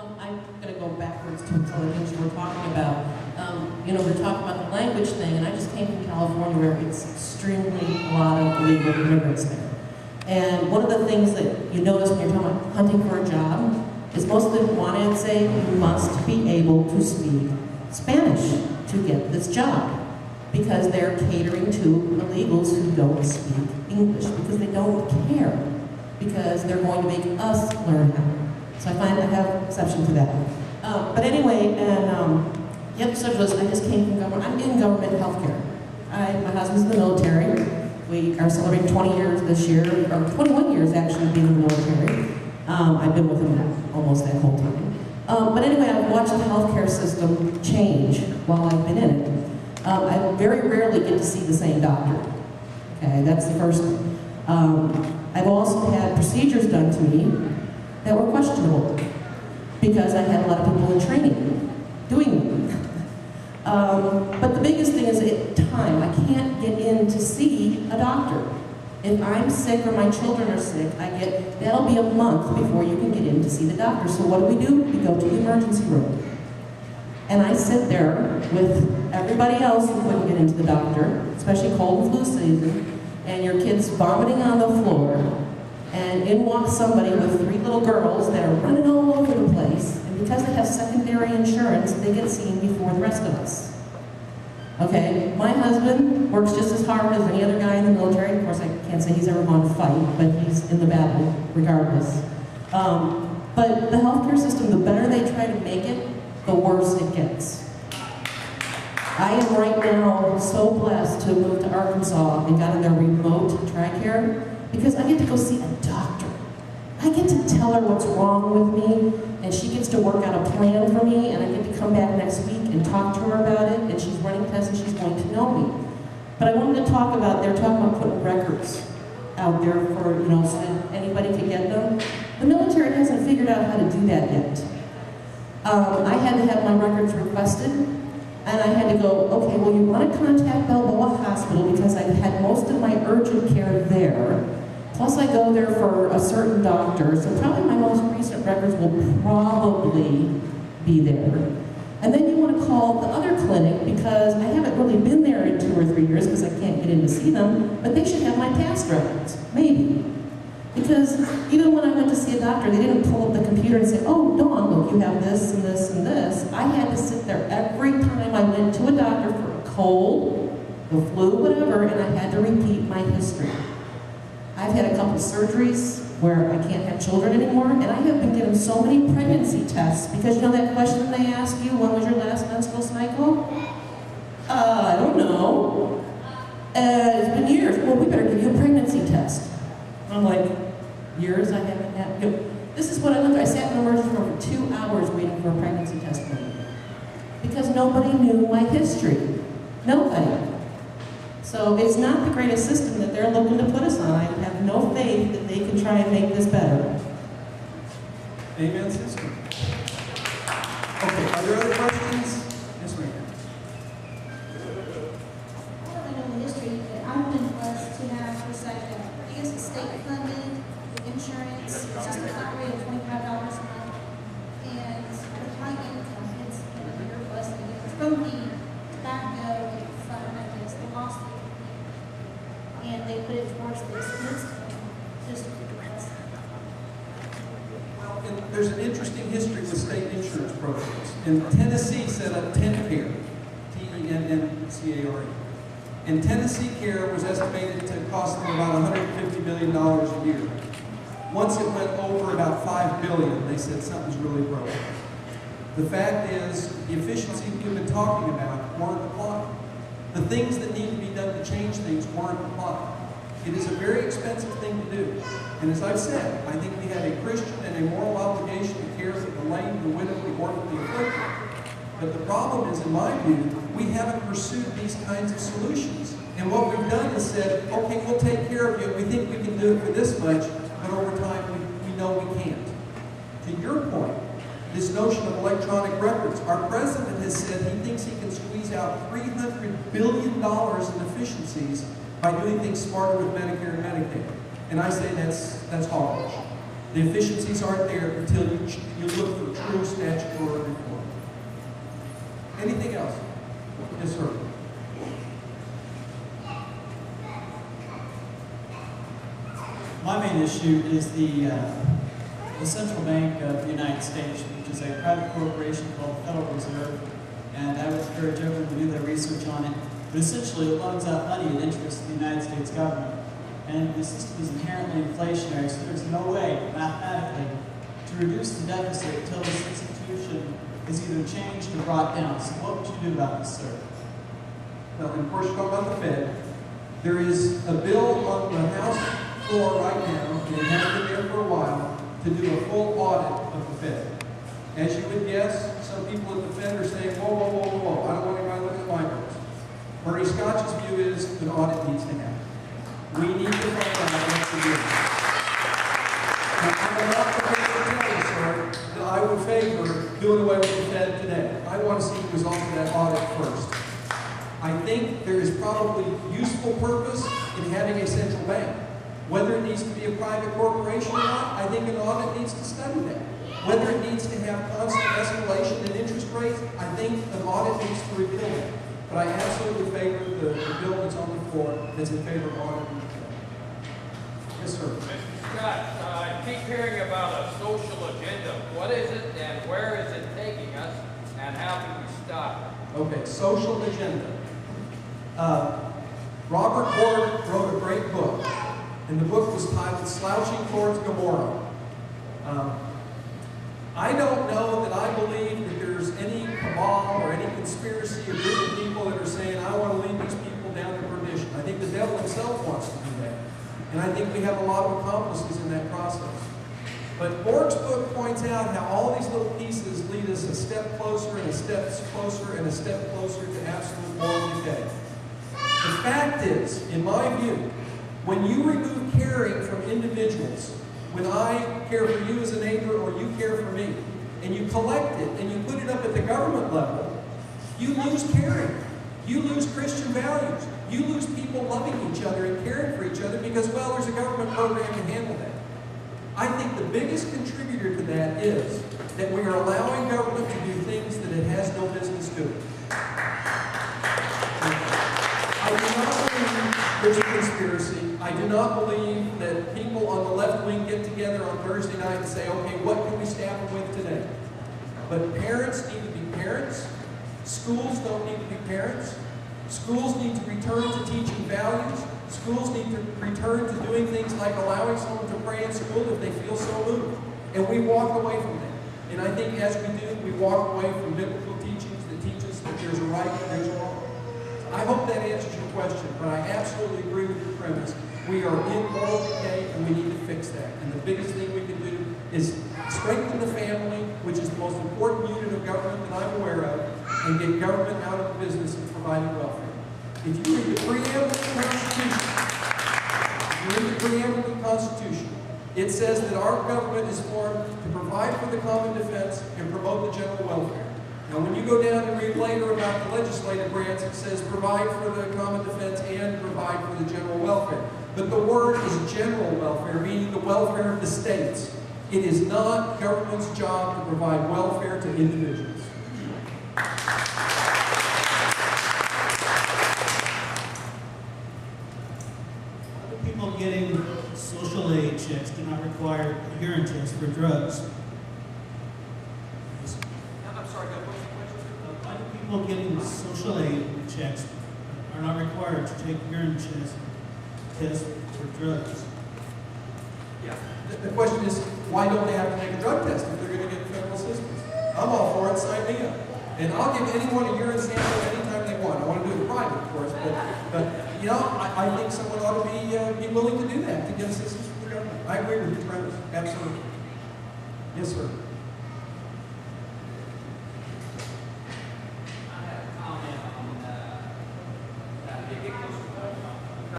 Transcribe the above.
I'm going to go backwards to some of the things you were talking about. We're talking about the language thing, and I just came from California where it's extremely a lot of illegal immigrants there. And one of the things that you notice when you're talking about hunting for a job is most of them want to say you must be able to speak Spanish to get this job, because they're catering to illegals who don't speak English, because they don't care, because they're going to make us learn how. So I find I have exception to that. But anyway, and yep, so I just came from government. I'm in government healthcare. My husband's in the military. We are celebrating 20 years this year, or 21 years actually being in the military. I've been with him almost that whole time. But anyway, I've watched the healthcare system change while I've been in it. I very rarely get to see the same doctor. Okay, that's the first thing. I've also had procedures done to me that were questionable because I had a lot of people in training doing them. But the biggest thing is time. I can't get in to see a doctor. If I'm sick or my children are sick, that'll be a month before you can get in to see the doctor. So what do? We go to the emergency room. And I sit there with everybody else who couldn't get into the doctor, especially cold and flu season, and your kid's vomiting on the floor, and in walks somebody with 3 little girls that are running all over the place, and because they have secondary insurance, they get seen before the rest of us. Okay, my husband works just as hard as any other guy in the military. Of course, I can't say he's ever gone to fight, but he's in the battle regardless. But the healthcare system, the better they try to make it, the worse it gets. I am right now so blessed to have moved to Arkansas and got in their remote TRICARE because I get to go see a doctor. I get to tell her what's wrong with me, and she gets to work out a plan for me, and I get to come back next week and talk to her about it, and she's running tests and she's going to know me. But I wanted to talk about, they're talking about putting records out there for, so that anybody can get them. The military hasn't figured out how to do that yet. I had to have my records requested, and I had to go, okay, well, you want to contact Balboa Hospital because I had most of my urgent care there, plus I go there for a certain doctor, so probably my most recent records will probably be there. And then you want to call the other clinic because I haven't really been there in 2 or 3 years because I can't get in to see them, but they should have my past records, maybe. Because even when I went to see a doctor, they didn't pull up the computer and say, oh, Dawn, look, you have this and this and this. I had to sit there every time I went to a doctor for a cold, the flu, whatever, and I had to repeat my history. I've had a couple surgeries where I can't have children anymore, and I have been given so many pregnancy tests because you know that question they ask you, when was your last menstrual cycle? I don't know. It's been years. Well, we better give you a pregnancy test. I'm like, years I haven't had. This is what I went through. I sat in the emergency room for 2 hours waiting for a pregnancy test because nobody knew my history. Nobody. So it's not the greatest system that they're looking to put us on. I have no faith that they can try and make this better. Amen, sister. Okay, are there other questions? Yes, ma'am. I don't know the history, but I've been blessed to have the second. I guess it's state-funded insurance. It's just a flat rate of $25 a month. And with my income, it's a bigger blessing. It's from the tobacco fund, I guess, they lost it. And they put it towards this. And it's just a blessing. Well, and there's an interesting history with state insurance programs. In Tennessee set up TennCare, T-E-N-N-C-A-R-E. And Tennessee Care was estimated to cost them about $150 million a year. Once it went over about $5 billion, they said something's really broken. The fact is, the efficiencies we've been talking about weren't applied. The things that need to be done to change things weren't applied. It is a very expensive thing to do. And as I've said, I think we have a Christian and a moral obligation to care for the lame, the widow, the orphan, the afflicted. But the problem is, in my view, we haven't pursued these kinds of solutions. And what we've done is said, okay, we'll take care of you. We think we can do it for this much, but over time, we know we can't. To your point, this notion of electronic records, our president has said he thinks he can squeeze out $300 billion in efficiencies by doing things smarter with Medicare and Medicaid. And I say that's horrible. The efficiencies aren't there until you look for true statutory reform. Anything else? Yes, sir. My main issue is the Central Bank of the United States, which is a private corporation called the Federal Reserve, and I would encourage everyone to do their research on it. But essentially, it loans out money at interest to the United States government, and the system is inherently inflationary, so there's no way, mathematically, to reduce the deficit until this institution is either changed or brought down. So what would you do about this, sir? Well, and of course, you talk about the Fed. There is a bill on the House floor right now, and it has been there for a while, to do a full audit of the Fed. As you would guess, some people at the Fed are saying, whoa, whoa, whoa, whoa, whoa, I don't want anybody looking at my books. Bernie Skoch's view is an audit needs to happen. We need to find out what's the deal. Now, I'm not prepared to tell you, sir, that I would favor doing away with the Fed today. I want to see the results of that audit first. I think there is probably useful purpose in having a central bank. Whether it needs to be a private corporation or not, I think an audit needs to study that. Whether it needs to have constant escalation in interest rates, I think an audit needs to repeal it. But I absolutely favor the bill that's on the floor that's in favor of auditing the Fed. Yes, sir. Mr. Scott, I keep hearing about a social agenda. What is it and where is it taking us and how can we stop it? Okay, social agenda. Robert Ward wrote a great book, and the book was titled Slouching Towards Gomorrah. I don't know that I believe that there's any cabal or any conspiracy or group of people that are saying, I want to lead these people down to perdition. I think the devil himself wants to do that. And I think we have a lot of accomplices in that process. But Borg's book points out how all these little pieces lead us a step closer and a step closer and a step closer to absolute moral decay. The fact is, in my view, when you remove caring from individuals, when I care for you as a neighbor or you care for me, and you collect it and you put it up at the government level, you lose caring. You lose Christian values. You lose people loving each other and caring for each other because, well, there's a government program to handle that. I think the biggest contributor to that is that we are allowing government to do things that it has no business doing. I do not believe there's a conspiracy. I do not believe that people on the left wing get together on Thursday night and say, okay, what can we stab them with today? But parents need to be parents. Schools don't need to be parents. Schools need to return to teaching values. Schools need to return to doing things like allowing someone to pray in school if they feel so moved. And we walk away from that. And I think as we do, we walk away from biblical teachings that teach us that there's a right and there's a wrong. I hope that answers your question, but I absolutely agree with your premise. We are in moral decay and we need to fix that. And the biggest thing we can do is strengthen the family, which is the most important unit of government that I'm aware of, and get government out of the business of providing welfare. If you read the preamble of the Constitution, it says that our government is formed to provide for the common defense and promote the general welfare. Now, when you go down and read later about the legislative branch, it says provide for the common defense and provide for the general welfare. But the word is general welfare, meaning the welfare of the states. It is not government's job to provide welfare to individuals. People getting social aid checks do not require a urine test for drugs. I'm sorry, what's the question? Why do people getting social aid checks are not required to take urine tests for drugs? Yeah. The question is, why don't they have to take a drug test if they're going to get federal assistance? I'm all for it, sign me up. And I'll give anyone a urine sample anytime they want. I want to do it private, of course, but you know, I think someone ought to be willing to do that to get assistance from the government. I agree with your premise, absolutely. Yes, sir.